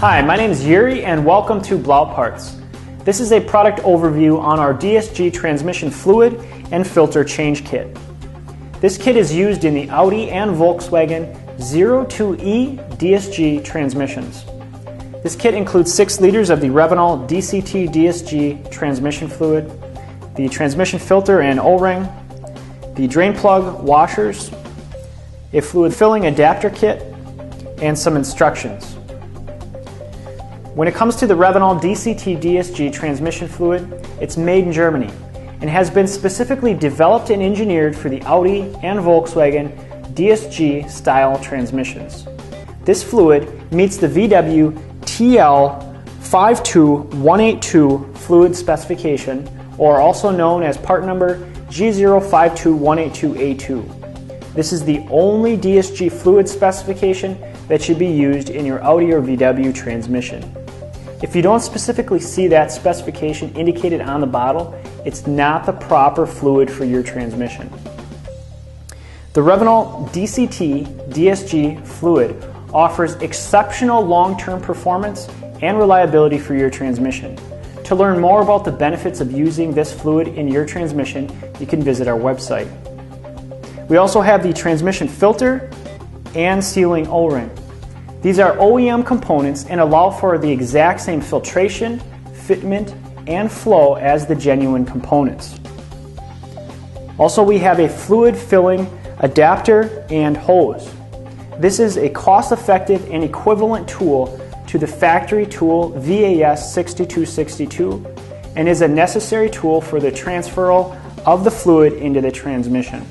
Hi, my name is Yuri and welcome to BLAU Parts. This is a product overview on our DSG transmission fluid and filter change kit. This kit is used in the Audi and Volkswagen 02E DSG transmissions. This kit includes 6 liters of the Revenol DCT DSG transmission fluid, the transmission filter and O-ring, the drain plug washers, a fluid filling adapter kit, and some instructions. When it comes to the Revenol DCT DSG transmission fluid, it's made in Germany and has been specifically developed and engineered for the Audi and Volkswagen DSG style transmissions. This fluid meets the VW TL52182 fluid specification, or also known as part number G052182A2. This is the only DSG fluid specification that should be used in your Audi or VW transmission. If you don't specifically see that specification indicated on the bottle, it's not the proper fluid for your transmission. The Revenol DCT DSG fluid offers exceptional long-term performance and reliability for your transmission. To learn more about the benefits of using this fluid in your transmission, you can visit our website. We also have the transmission filter and sealing O-ring. These are OEM components and allow for the exact same filtration, fitment, and flow as the genuine components. Also, we have a fluid filling adapter and hose. This is a cost-effective and equivalent tool to the factory tool VAS 6262 and is a necessary tool for the transfer of the fluid into the transmission.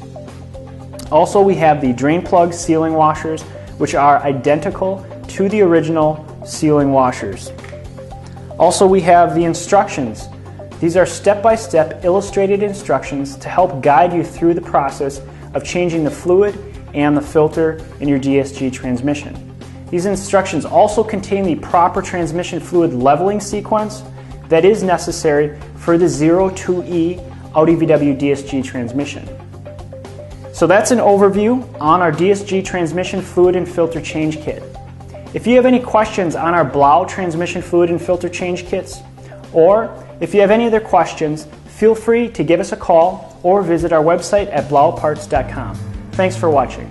Also, we have the drain plug sealing washers, which are identical to the original sealing washers. Also, we have the instructions. These are step-by-step illustrated instructions to help guide you through the process of changing the fluid and the filter in your DSG transmission. These instructions also contain the proper transmission fluid leveling sequence that is necessary for the 02E Audi VW DSG transmission. So that's an overview on our DSG transmission fluid and filter change kit. If you have any questions on our BLAU transmission fluid and filter change kits, or if you have any other questions, feel free to give us a call or visit our website at blauparts.com. Thanks for watching.